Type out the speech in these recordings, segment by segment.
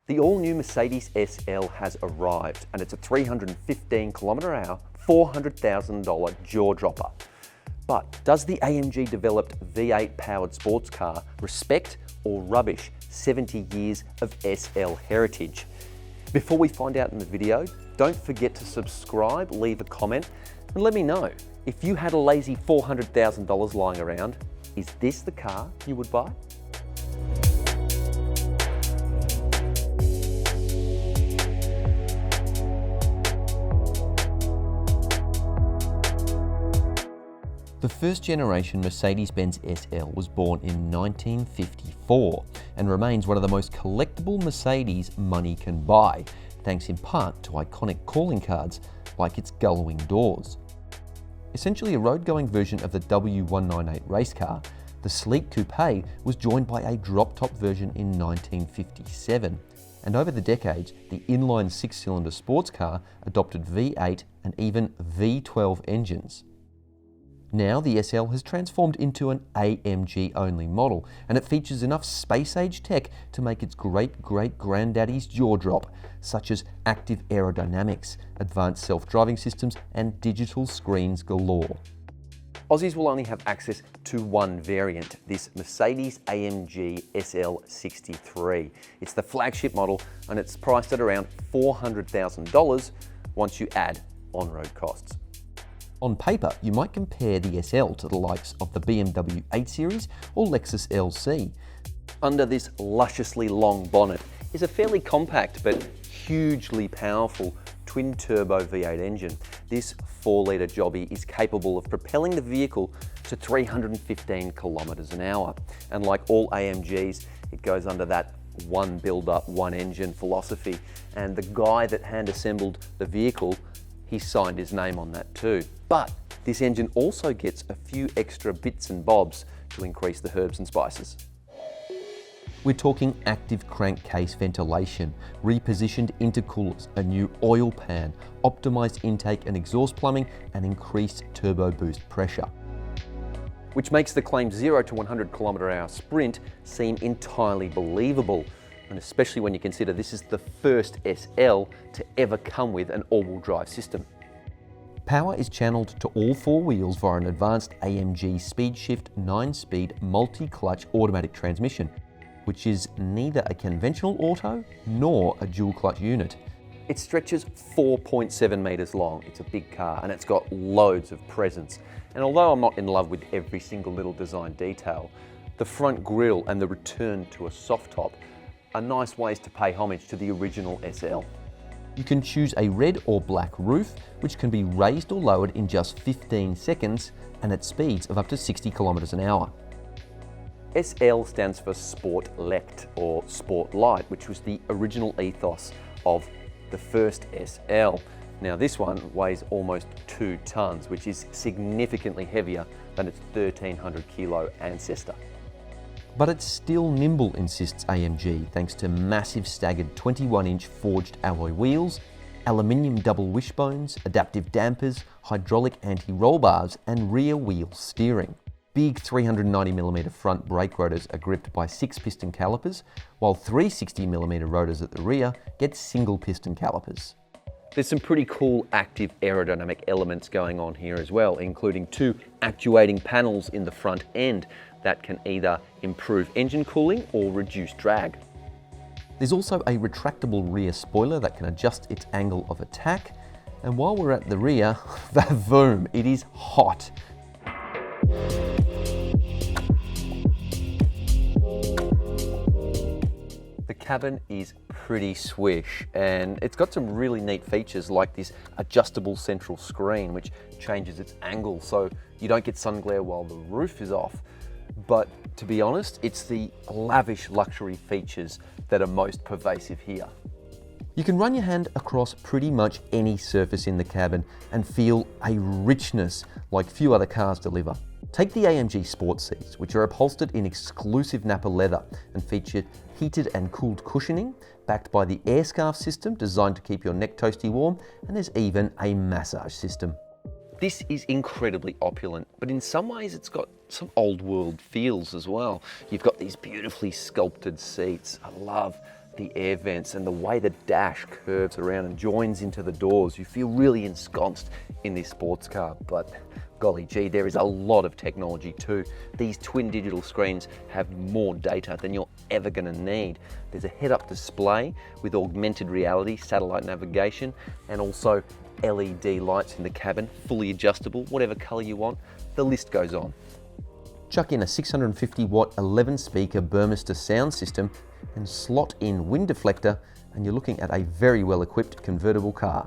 The all-new Mercedes SL has arrived, and it's a 315 km/h, $400,000 jaw-dropper. But does the AMG-developed V8 powered sports car respect or rubbish 70 years of SL heritage? Before we find out in the video, don't forget to subscribe, leave a comment, and let me know. If you had a lazy $400,000 lying around, is this the car you would buy? The first generation Mercedes-Benz SL was born in 1954 and remains one of the most collectible Mercedes money can buy, thanks in part to iconic calling cards like its gullwing doors. Essentially a road-going version of the W198 race car, the sleek coupe was joined by a drop-top version in 1957, and over the decades the inline six-cylinder sports car adopted V8 and even V12 engines. Now the SL has transformed into an AMG-only model, and it features enough space-age tech to make its great-great-granddaddy's jaw drop, such as active aerodynamics, advanced self-driving systems, and digital screens galore. Aussies will only have access to one variant, this Mercedes-AMG SL63. It's the flagship model, and it's priced at around $400,000 once you add on-road costs. On paper, you might compare the SL to the likes of the BMW 8 Series or Lexus LC. Under this lusciously long bonnet is a fairly compact but hugely powerful twin-turbo V8 engine. This 4-litre jobby is capable of propelling the vehicle to 315 km/h. And like all AMGs, it goes under that one build-up, one engine philosophy. And the guy that hand-assembled the vehicle, he signed his name on that too. But this engine also gets a few extra bits and bobs to increase the herbs and spices. We're talking active crankcase ventilation, repositioned intercoolers, a new oil pan, optimized intake and exhaust plumbing, and increased turbo boost pressure. Which makes the claimed 0 to 100 km/h sprint seem entirely believable, and especially when you consider this is the first SL to ever come with an all-wheel drive system. Power is channeled to all four wheels via an advanced AMG Speed Shift 9-speed multi-clutch automatic transmission, which is neither a conventional auto nor a dual-clutch unit. It stretches 4.7 metres long. It's a big car and it's got loads of presence. And although I'm not in love with every single little design detail, the front grille and the return to a soft top are nice ways to pay homage to the original SL. You can choose a red or black roof, which can be raised or lowered in just 15 seconds and at speeds of up to 60 km/h. SL stands for Sport Lect or Sport Light, which was the original ethos of the first SL. Now this one weighs almost 2 tons, which is significantly heavier than its 1,300 kilo ancestor. But it's still nimble, insists AMG, thanks to massive staggered 21-inch forged alloy wheels, aluminium double wishbones, adaptive dampers, hydraulic anti-roll bars, and rear wheel steering. Big 390mm front brake rotors are gripped by 6-piston calipers, while 360mm rotors at the rear get single-piston calipers. There's some pretty cool active aerodynamic elements going on here as well, including 2 actuating panels in the front end that can either improve engine cooling or reduce drag. There's also a retractable rear spoiler that can adjust its angle of attack. And while we're at the rear, vavoom, it is hot. The cabin is pretty swish, and it's got some really neat features like this adjustable central screen which changes its angle so you don't get sun glare while the roof is off. But to be honest, it's the lavish luxury features that are most pervasive here. You can run your hand across pretty much any surface in the cabin and feel a richness like few other cars deliver. Take the AMG sport seats, which are upholstered in exclusive Napa leather and feature heated and cooled cushioning, backed by the air scarf system designed to keep your neck toasty warm, and there's even a massage system. This is incredibly opulent, but in some ways it's got some old world feels as well. You've got these beautifully sculpted seats. I love the air vents and the way the dash curves around and joins into the doors, you feel really ensconced in this sports car. But golly gee, there is a lot of technology too. These twin digital screens have more data than you're ever going to need. There's a head-up display with augmented reality, satellite navigation, and also LED lights in the cabin, fully adjustable, whatever color you want. The list goes on. Chuck in a 650 watt 11 speaker Burmester sound system and slot in wind deflector, and you're looking at a very well equipped convertible car.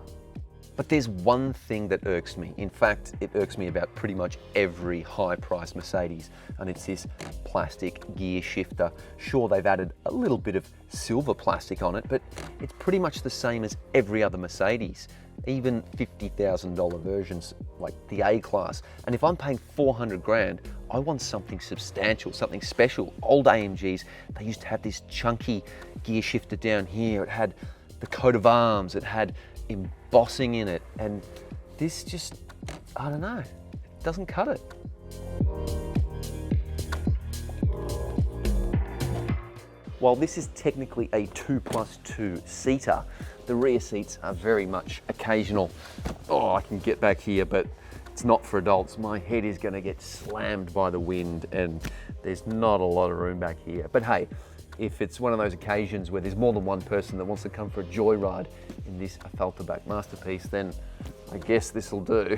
But there's one thing that irks me. In fact, it irks me about pretty much every high-priced Mercedes, and it's this plastic gear shifter. Sure, they've added a little bit of silver plastic on it, but it's pretty much the same as every other Mercedes, even $50,000 versions like the A-Class. And if I'm paying 400 grand, I want something substantial, something special. Old AMGs, they used to have this chunky gear shifter down here. It had the coat of arms, it had embossing in it, and this just, I don't know, it doesn't cut it. While this is technically a 2+2 seater, the rear seats are very much occasional. Oh, I can get back here, but it's not for adults. My head is going to get slammed by the wind, and there's not a lot of room back here. But hey, if it's one of those occasions where there's more than one person that wants to come for a joyride in this Falterback masterpiece, then I guess this will do.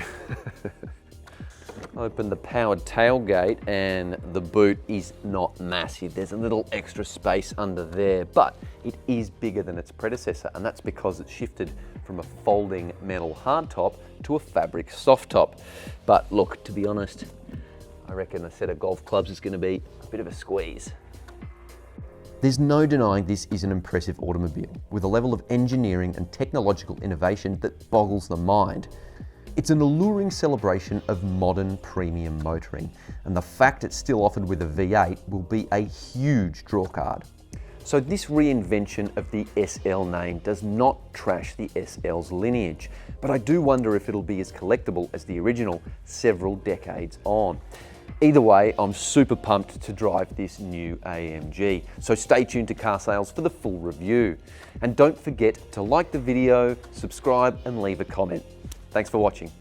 Open the powered tailgate, and the boot is not massive. There's a little extra space under there, but it is bigger than its predecessor, and that's because it's shifted from a folding metal hardtop to a fabric soft top. But look, to be honest, I reckon a set of golf clubs is going to be a bit of a squeeze. There's no denying this is an impressive automobile with a level of engineering and technological innovation that boggles the mind. It's an alluring celebration of modern premium motoring, and the fact it's still offered with a V8 will be a huge drawcard. So this reinvention of the SL name does not trash the SL's lineage, but I do wonder if it'll be as collectible as the original several decades on. Either way, I'm super pumped to drive this new AMG, so stay tuned to Car Sales for the full review. And don't forget to like the video, subscribe, and leave a comment. Thanks for watching.